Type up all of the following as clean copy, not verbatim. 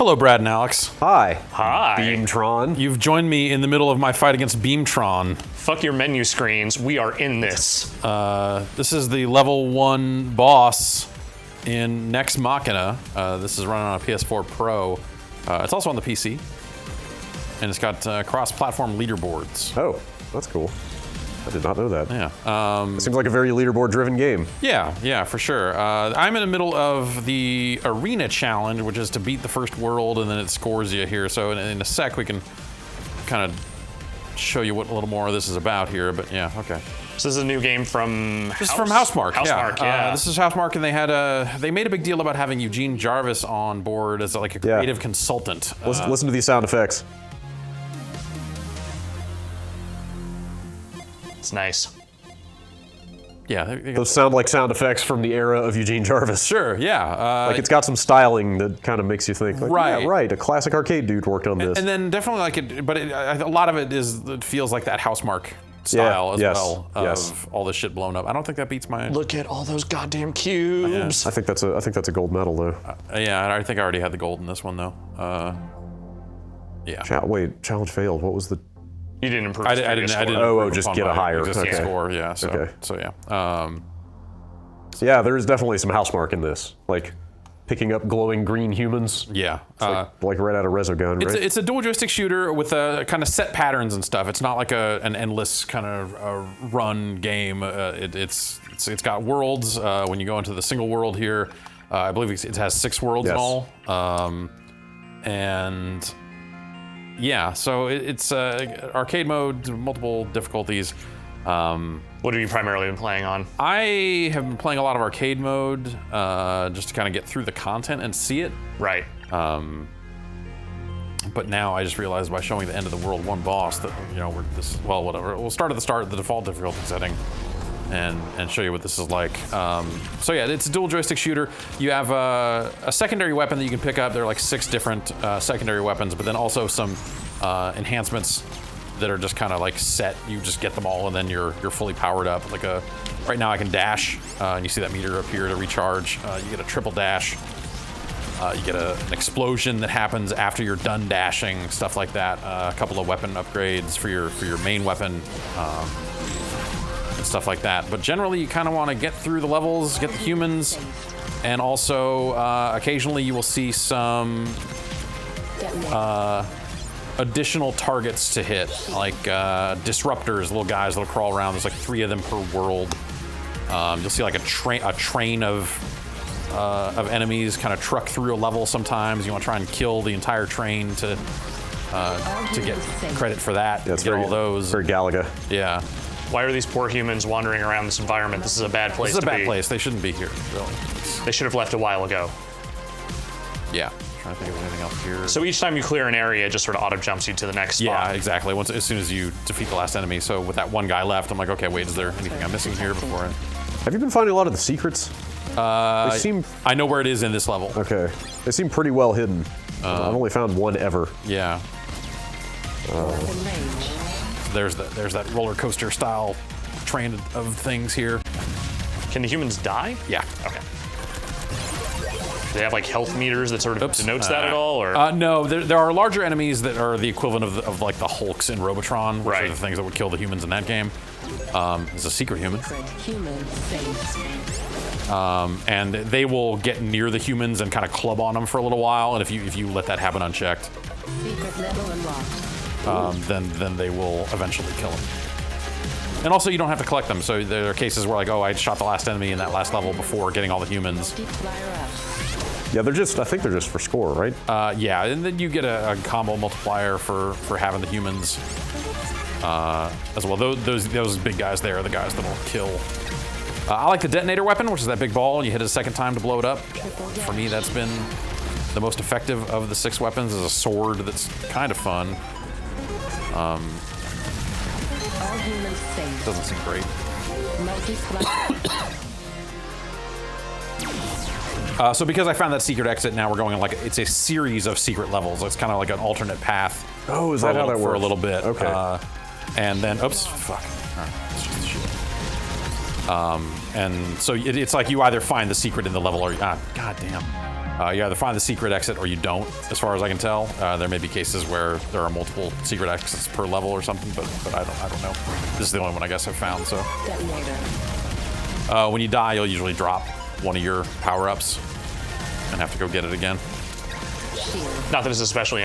Hello, Brad and Alex. Hi. Hi. Beamtron. You've joined me in the middle of my fight against Beamtron. Fuck your menu screens. We are in this. This is the level 1 boss in Nex Machina. This is running on a PS4 Pro. It's also on the PC. And it's got cross-platform leaderboards. Oh, that's cool. I did not know that. Yeah. It seems like a very leaderboard-driven game. Yeah, for sure. I'm in the middle of the arena challenge, which is to beat the first world, and then it scores you here. So in a sec, we can kind of show you what a little more of this is about here. But yeah, okay. So this is a new game from This is from Housemarque. Yeah. This is Housemarque, and they made a big deal about having Eugene Jarvis on board as like a creative consultant. Listen to these sound effects. It's nice. Yeah, those sound like sound effects from the era of Eugene Jarvis. Sure, yeah. Like it's got some styling that kind of makes you think, like, right, yeah, right, a classic arcade dude worked on this. And then definitely like a lot of it feels like that Housemarque style as well of all this shit blown up. I don't think that beats my. Look at all those goddamn cubes. I think that's a gold medal though. Yeah, I think I already had the gold in this one though. Yeah. Wait, challenge failed. What was the? You didn't improve. I didn't. Just get a higher score. Yeah. So yeah. Yeah, there's definitely some Housemarque in this, like picking up glowing green humans. Yeah. Like right out of Resogun, right? It's a dual joystick shooter with a kind of set patterns and stuff. It's not like an endless kind of run game. It's got worlds. When you go into the single world here, I believe it has 6 worlds in all. And yeah, so it's arcade mode, multiple difficulties. What have you primarily been playing on? I have been playing a lot of arcade mode, just to kind of get through the content and see it. Right. But now I just realized by showing the end of the World 1 boss that, whatever. We'll start at the start, the default difficulty setting, and show you what this is like. So yeah, it's a dual joystick shooter. You have a secondary weapon that you can pick up. There are like 6 different secondary weapons, but then also some enhancements that are just kind of like set. You just get them all, and then you're fully powered up. Like right now I can dash, and you see that meter up here to recharge. You get a triple dash. You get an explosion that happens after you're done dashing, stuff like that. A couple of weapon upgrades for your main weapon. And stuff like that. But generally, you kind of want to get through the levels, get the humans, and also occasionally you will see some additional targets to hit, like disruptors, little guys that'll crawl around. There's like 3 of them per world. You'll see like a train of enemies kind of truck through a level sometimes. You want to try and kill the entire train to get credit for that. Yeah, it's get all those. For Galaga. Yeah. Why are these poor humans wandering around this environment? This is a bad place to be. This is a bad place. They shouldn't be here, really. They should have left a while ago. Yeah. Trying to think of anything else here. So each time you clear an area, it just sort of auto jumps you to the next spot. Yeah, exactly. As soon as you defeat the last enemy. So with that one guy left, I'm like, okay, wait, is there anything I'm missing here before? Have you been finding a lot of the secrets? They seem. I know where it is in this level. Okay. They seem pretty well hidden. I've only found one ever. Yeah. There's that roller coaster style train of things here. Can the humans die? Yeah. Okay. Do they have like health meters that sort of denotes that at all, or? No, there are larger enemies that are the equivalent of like the Hulks in Robotron, which are the things that would kill the humans in that game. There's a secret human. And they will get near the humans and kind of club on them for a little while, and if you let that happen unchecked, then they will eventually kill them. And also, you don't have to collect them. So there are cases where, like, oh, I shot the last enemy in that last level before getting all the humans. Yeah, I think they're just for score, right? Yeah, and then you get a combo multiplier for having the humans as well. Those big guys there are the guys that'll kill. I like the detonator weapon, which is that big ball. You hit it a second time to blow it up. For me, that's been the most effective of the 6 weapons. Is a sword that's kind of fun. Doesn't seem great. So because I found that secret exit, now we're going on like it's a series of secret levels. It's kind of like an alternate path. Oh, is that how that works? For a little bit. Okay. And then, oops, fuck. All right, let's just shoot. And so it's like you either find the secret in the level or god damn. You either find the secret exit or you don't, as far as I can tell. There may be cases where there are multiple secret exits per level or something, but I don't know. This is the only one I guess I've found. So when you die, you'll usually drop one of your power-ups and have to go get it again. Not that it's especially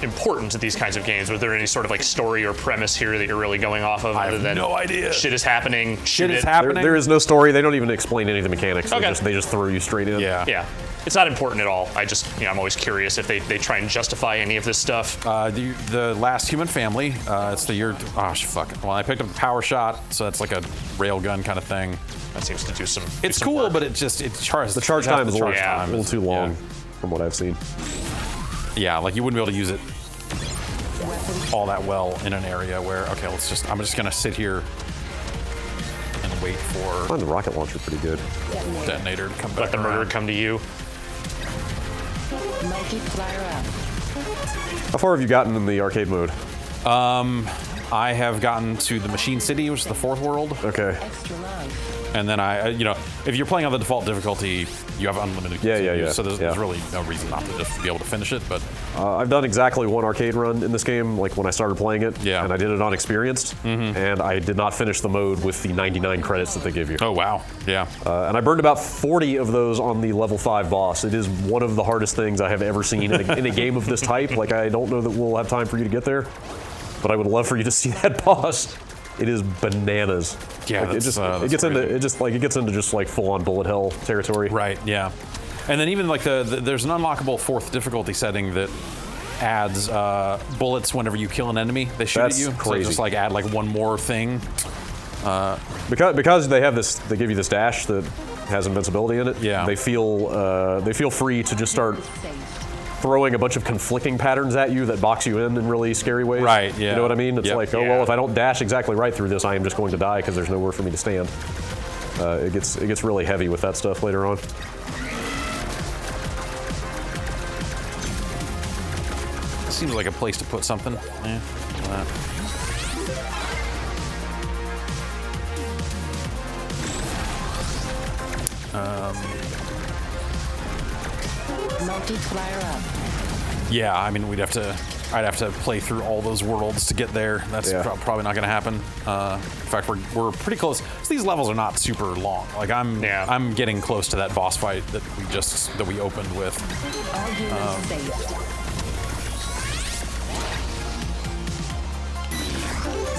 important to these kinds of games. Was there any sort of like story or premise here that you're really going off of? I have no idea. Shit is happening. Shit is happening. There is no story. They don't even explain any of the mechanics. Okay. They just throw you straight in. Yeah. Yeah. It's not important at all. I just, I'm always curious if they try and justify any of this stuff. The last human family, it's the year, oh, fuck. Well, I picked up a power shot, so that's like a rail gun kind of thing. That seems to do some. It's some cool, work. but it charges. The charge time is a time little too long, yeah. from what I've seen. Yeah, like you wouldn't be able to use it all that well in an area where, okay, I'm just gonna sit here and wait I for find the rocket launcher pretty good. detonator to come back. Let the murder around. come to you. Multiplier up. How far have you gotten in the arcade mode? I have gotten to the Machine City, which is the fourth world, Okay. Extra life. and then if you're playing on the default difficulty, you have unlimited. Yeah. continues, So there's Yeah. really no reason not to just be able to finish it, but. I've done exactly one arcade run in this game, like when I started playing it. Yeah. And I did it on Experienced. And I did not finish the mode with the 99 credits that they give you. Oh wow, yeah. And I burned about 40 of those on the level 5 boss. It is one of the hardest things I have ever seen in a game of this type. Like, I don't know that we'll have time for you to get there, but I would love for you to see that boss. It is bananas. Yeah, like, that's it gets crazy. into just like full-on bullet hell territory. Right, yeah. And then even like there's an unlockable 4th difficulty setting that adds bullets whenever you kill an enemy. They shoot That's at you. crazy. So just like add like one more thing. Because they have this, they give you this dash that has invincibility in it. Yeah. They feel free to just start throwing a bunch of conflicting patterns at you that box you in really scary ways. Right, yeah. You know what I mean? It's Yep. like, oh, Yeah. well, if I don't dash exactly right through this, I am just going to die because there's nowhere for me to stand. It gets really heavy with that stuff later on. Seems like a place to put something. Yeah. Multiplier up. Yeah, I mean, I'd have to play through all those worlds to get there. That's Yeah. probably not going to happen. In fact, we're pretty close. So these levels are not super long. Like I'm getting close to that boss fight that we opened with. All humans saved.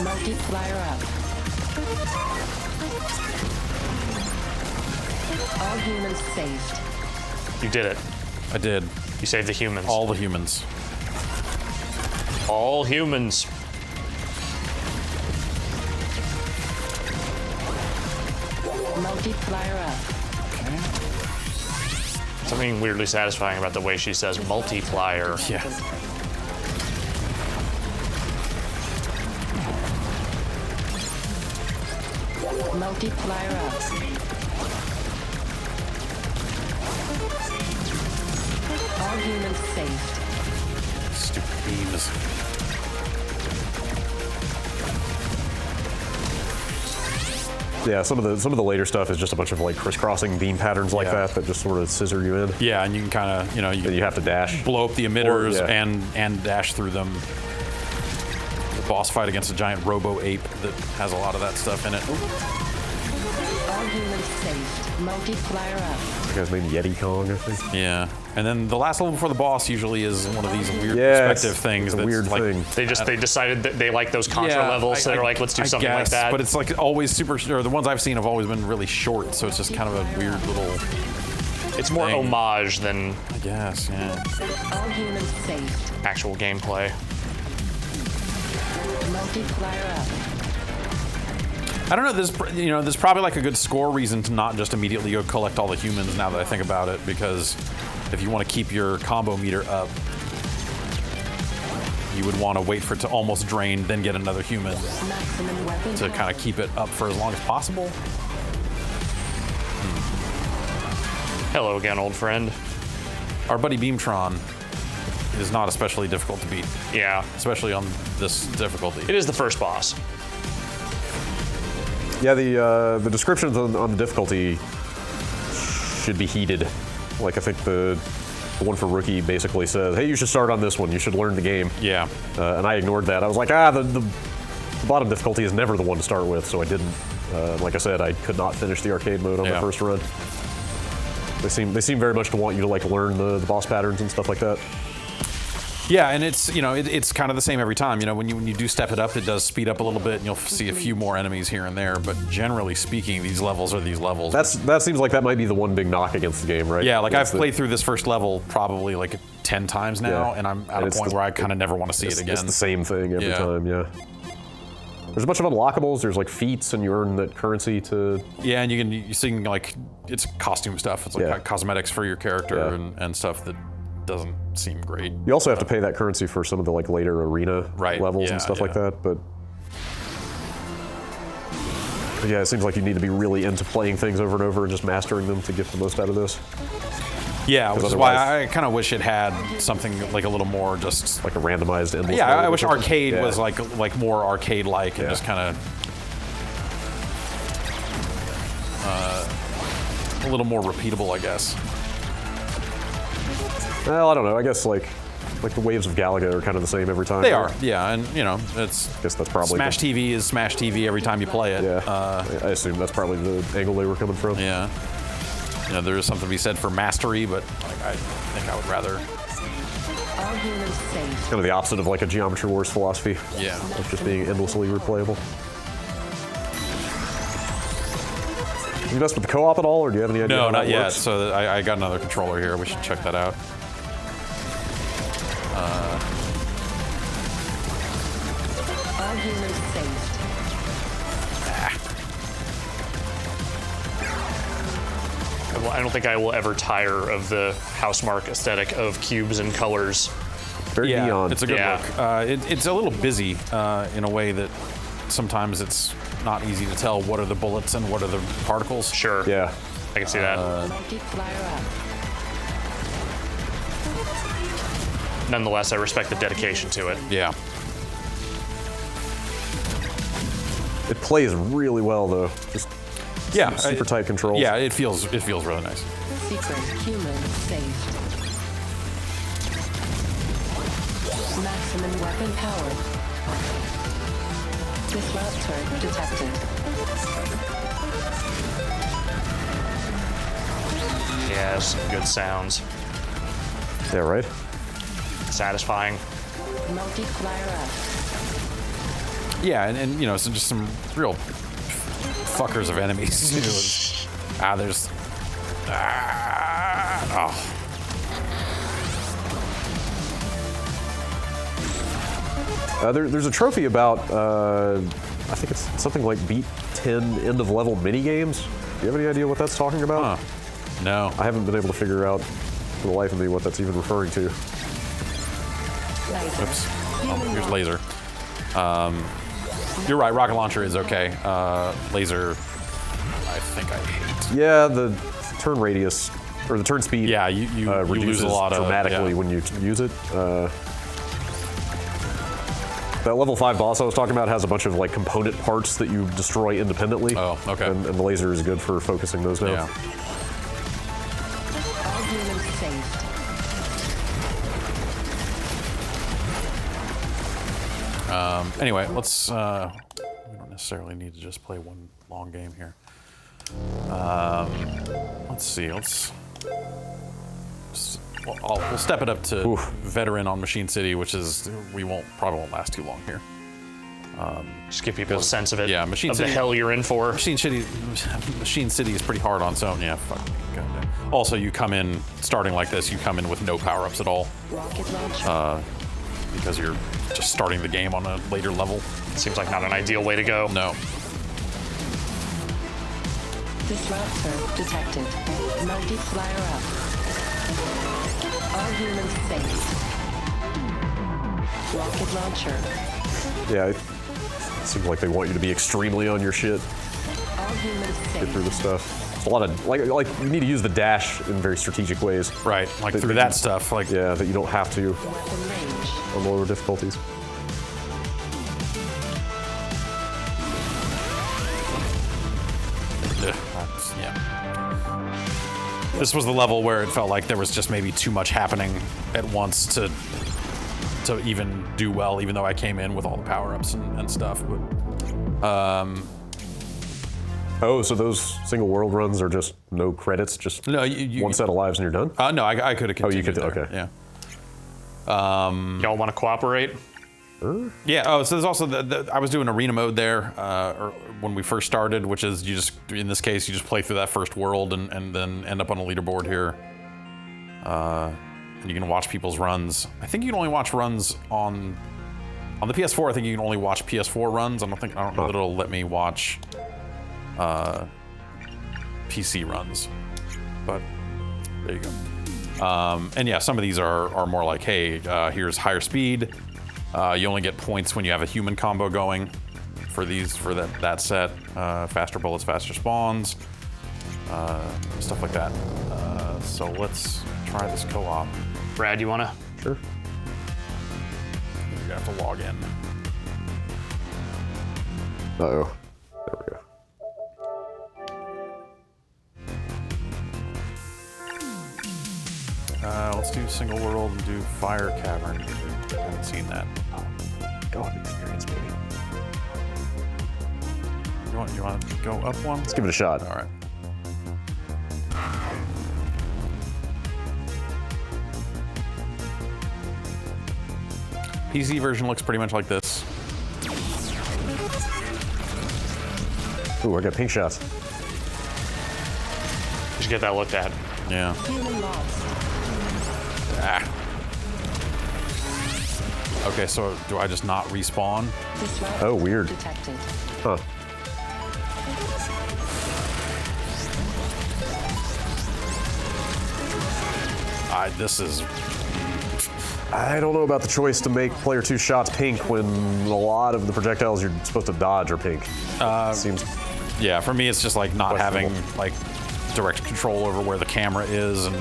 Multiplier up. All humans saved. You did it. I did. You saved the humans. All the humans. All humans. Multiplier up. Something weirdly satisfying about the way she says multiplier. Yeah. Multiplier up. All humans saved. Stupid beams. Yeah, some of the later stuff is just a bunch of like crisscrossing beam patterns like Yeah. that just sort of scissor you in. Yeah, and you can kind of, And you have to dash. blow up the emitters Or- yeah. and dash through them. The boss fight against a giant robo ape that has a lot of that stuff in it. All humans saved. Multiplier up. The guy's named Yeti Kong, I think. Yeah, and then the last level before the boss usually is one of these weird Yeah, perspective things. It's a that's weird like, thing. They decided that they like those contra levels, so they're like, let's do something like that. But it's like always super. Or the ones I've seen have always been really short, so it's just kind of a weird little. It's more thing. homage than I guess, yeah. All humans saved. actual gameplay. Multiplier up. I don't know. There's probably like a good score reason to not just immediately go collect all the humans. Now that I think about it, because if you want to keep your combo meter up, you would want to wait for it to almost drain, then get another human Maximum weapon to kind of keep it up for as long as possible. Hello again, old friend. Our buddy Beamtron is not especially difficult to beat, Yeah, especially on this difficulty. it is the first boss. Yeah, the descriptions on the difficulty should be heeded. Like I think the one for rookie basically says, hey, you should start on this one. You should learn the game. Yeah. And I ignored that. I was like, the bottom difficulty is never the one to start with, so I didn't. Like I said, I could not finish the arcade mode on the first run. They seem very much to want you to like learn the boss patterns and stuff like that. Yeah, and it's it's kind of the same every time. When you do step it up, it does speed up a little bit, and you'll see a few more enemies here and there. But generally speaking, these levels are these levels. That seems like that might be the one big knock against the game, right? Yeah, like I've played through this first level probably like 10 times now, and I'm at a point where I kind of never want to see it again. It's the same thing every time. Yeah. There's a bunch of unlockables. There's like feats, and you earn that currency to. Yeah, and you can like it's costume stuff. It's like cosmetics for your character and stuff that doesn't seem great. You also have to pay that currency for some of the like later arena levels and stuff like that. But yeah, it seems like you need to be really into playing things over and over and just mastering them to get the most out of this. Yeah, which is why I kind of wish it had something like a little more just like a randomized endless. Yeah, I wish arcade was like more arcade-like and just kind of a little more repeatable, I guess. Well, I don't know. I guess like the waves of Galaga are kind of the same every time. They are, yeah, and it's. I guess that's probably Smash TV is Smash TV every time you play it. Yeah, I assume that's probably the angle they were coming from. Yeah. There is something to be said for mastery, but like, I think I would rather. All humans safe. It's kind of the opposite of like a Geometry Wars philosophy. Yeah. Of just being endlessly replayable. You messed with the co-op at all, or do you have any idea? No, how not that yet. works? So I got another controller here. We should check that out. All humans safe. I don't think I will ever tire of the housemarque aesthetic of cubes and colors. Very neon. It's a good look. It's a little busy in a way that sometimes it's not easy to tell what are the bullets and what are the particles. Sure. Yeah. I can see that. Multiplier up. Nonetheless, I respect the dedication to it. Yeah. It plays really well though. Just super tight controls. Yeah, it feels really nice. Secret human safe. Maximum weapon power. Disruptor detected. Yeah, some good sounds. Yeah, right? Satisfying. Multiplier up. Yeah, and so just some real fuckers of enemies too. There's There's a trophy about, I think it's something like beat 10 end of level mini games. Do you have any idea what that's talking about? No. I haven't been able to figure out for the life of me what that's even referring to. Oops. Oh, here's laser. You're right. Rocket launcher is okay. Laser, I think I hate. Yeah, the turn radius or the turn speed. Yeah, you reduces lose a lot dramatically when you use it. That level 5 boss I was talking about has a bunch of like component parts that you destroy independently. Oh, okay. And the laser is good for focusing those down. Yeah. All humans safe. Anyway, let's. We don't necessarily need to just play one long game here. Let's see. We'll step it up to veteran on Machine City, which is probably won't last too long here. Just give people a sense of it. Yeah, Machine of City. the hell you're in for. Machine City is pretty hard on its own. Yeah, fuck. Goddamn. Also, you come in starting like this. You come in with no power-ups at all. Rocket launcher. Because you're just starting the game on a later level. Seems like not an ideal way to go. No. Disruptor detected. Multiplier up. All humans safe. Rocket launcher. Yeah, it seems like they want you to be extremely on your shit. All humans Get through safe. the stuff. It's a lot of like you need to use the dash in very strategic ways. Right, like through that stuff. Like Yeah, that you don't have to Weapon range. on lower difficulties. yeah. This was the level where it felt like there was just maybe too much happening at once to even do well, even though I came in with all the power-ups and stuff. But Oh, so those single world runs are just no credits, just no, one set of lives and you're done? No, I could have continued. Oh, you could. There. Okay. Yeah. Y'all want to cooperate? Yeah. Oh, so there's also I was doing arena mode there when we first started, which is you just in this case you just play through that first world and then end up on a leaderboard here. And you can watch people's runs. I think you can only watch runs on the PS4. I think you can only watch PS4 runs. I don't know that it'll let me watch PC runs. But there you go. And yeah, some of these are more like, hey, here's higher speed. You only get points when you have a human combo going for that set. Faster bullets, faster spawns, stuff like that. So let's try this co-op. Brad, you wanna? Sure. You're gonna have to log in. Uh-oh. There we go. Let's do single world and do fire cavern. I haven't seen that. God, experience, baby. You want to go up one? Let's give it a shot. All right. PC version looks pretty much like this. Ooh, I got pink shots. You should get that looked at. Yeah. Human lost. Ah. Okay, so do I just not respawn? Disruptor Oh, weird. detected. Huh. This is. I don't know about the choice to make player 2 shots pink when a lot of the projectiles you're supposed to dodge are pink. Seems Yeah, for me, it's just like not having questionable. like direct control over where the camera is and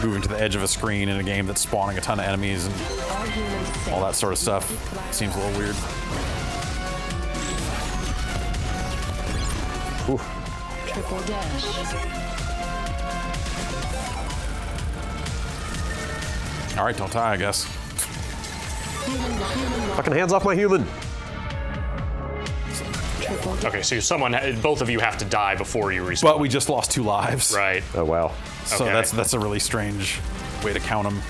moving to the edge of a screen in a game that's spawning a ton of enemies and All humans safe. all that sort of stuff. Seems a little weird. Ooh. Triple dash. All right, don't die, I guess. Human lost. Fucking hands off my human. Triple dash. Okay, so both of you have to die before you respawn. But we just lost 2 lives. Right. Oh, wow. So Okay. that's a really strange way to count them.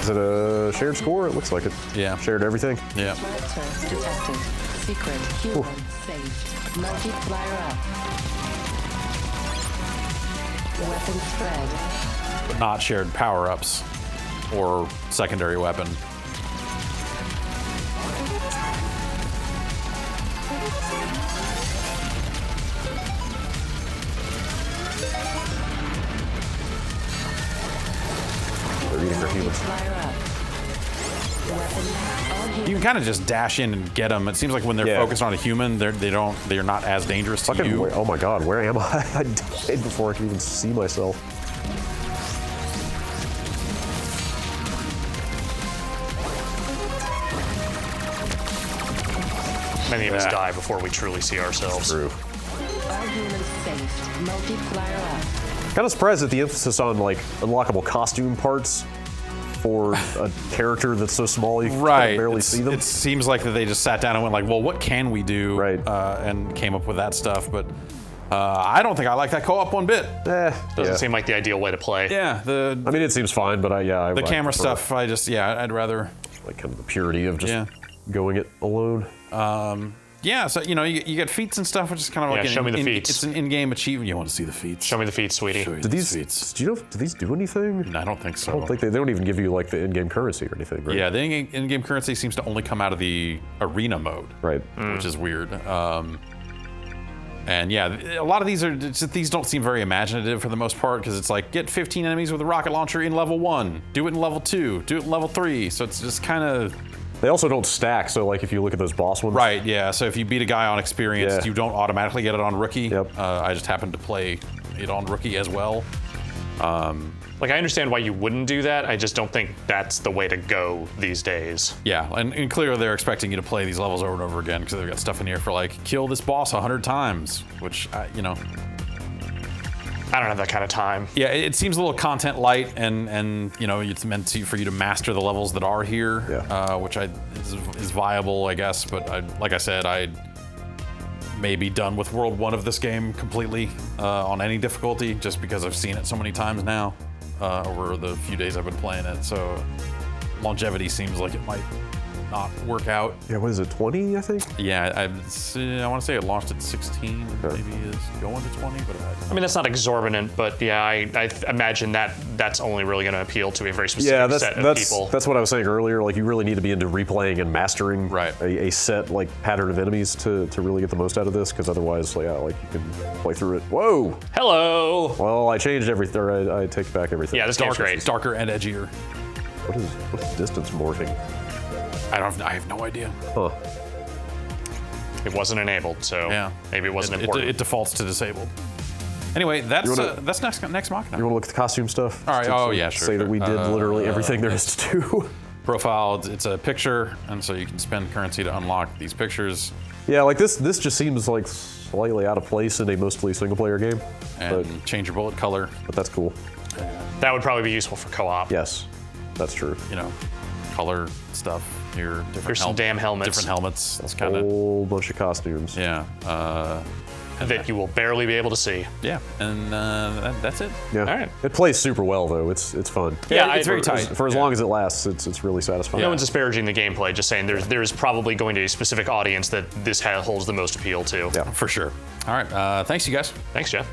Is it a shared score? It looks like it. Yeah. Shared everything. Yeah. Disruptor detected. Secret human saved. Multiplier up. Weapon spread. But not shared power-ups or secondary weapon. They're eating our humans. Multiplier up. Weapon. All You humans. can kind of just dash in and get them. It seems like when they're Yeah. focused on a human, they're not as dangerous to Fucking, you. oh my god, where am I? I died before I could even see myself. Many of us Yeah. die before we truly see ourselves. True. All humans saved. Multiplier up. Kind of surprised at the emphasis on like unlockable costume parts for a character that's so small you can Right. barely see them. It seems like that they just sat down and went like, well, what can we do? Right. And came up with that stuff. But I don't think I like that co-op one bit. Doesn't yeah. seem like the ideal way to play. Yeah, I mean, it seems fine, but the I camera prefer, stuff, I'd rather. like kind of the purity of just Yeah. going it alone. Yeah, so you get feats and stuff, which is kind of like Yeah, show me the feats. It's an in-game achievement. You want to see the feats? Show me the feet, sweetie. Show you Do these feats? do you know? Do these do anything? I don't think so. I don't think they don't even give you like the in-game currency or anything, right? Yeah, the in-game currency seems to only come out of the arena mode, Right. which is weird. And yeah, a lot of these don't seem very imaginative for the most part because it's like get 15 enemies with a rocket launcher in level 1, do it in level 2, do it in level 3. So it's just kind of They also don't stack, so like if you look at those boss ones. right. Yeah. So if you beat a guy on experience, Yeah. you don't automatically get it on rookie. Yep. I just happened to play it on rookie as well. Like, I understand why you wouldn't do that. I just don't think that's the way to go these days. Yeah, and clearly they're expecting you to play these levels over and over again because they've got stuff in here for like kill this boss 100 times, which you know. I don't have that kind of time. Yeah, it seems a little content light, and you know it's meant for you to master the levels that are here, which is viable, I guess. But like I said, I may be done with World 1 of this game completely on any difficulty, just because I've seen it so many times now over the few days I've been playing it. So longevity seems like it might not work out. Yeah, what is it, 20, I think? Yeah, I want to say it launched at 16, maybe is going to 20, but I mean, that's not exorbitant, but yeah, I imagine that's only really going to appeal to a very specific set of people. That's what I was saying earlier. Like, you really need to be into replaying and mastering Right. a set like pattern of enemies to really get the most out of this, because otherwise, like you can play through it. Whoa! Hello! Well, I changed everything, or I take back everything. Yeah, this game's great. it's darker and edgier. What is distance morphing? I have no idea. Huh. It wasn't enabled, so Yeah, maybe it wasn't important. It defaults to disabled. Anyway, that's Nex Machina. You want to look at the costume stuff? All right. Oh yeah, sure. Say that we did literally everything there is to do. Profile. It's a picture, and so you can spend currency to unlock these pictures. Yeah, like this just seems like slightly out of place in a mostly single-player game. And change your bullet color. But that's cool. That would probably be useful for co-op. Yes, that's true. You know, color stuff here. There's some damn helmets. Different helmets. It's A kind of whole bunch of costumes. yeah. That you will barely be able to see. Yeah, and that's it. Yeah. All right. It plays super well though. It's fun. Yeah, it's very I- tight. For as long as it lasts, it's really satisfying. No one's disparaging the gameplay, just saying there's probably going to be a specific audience that this holds the most appeal to. Yeah. For sure. All right. Thanks, you guys. Thanks, Jeff.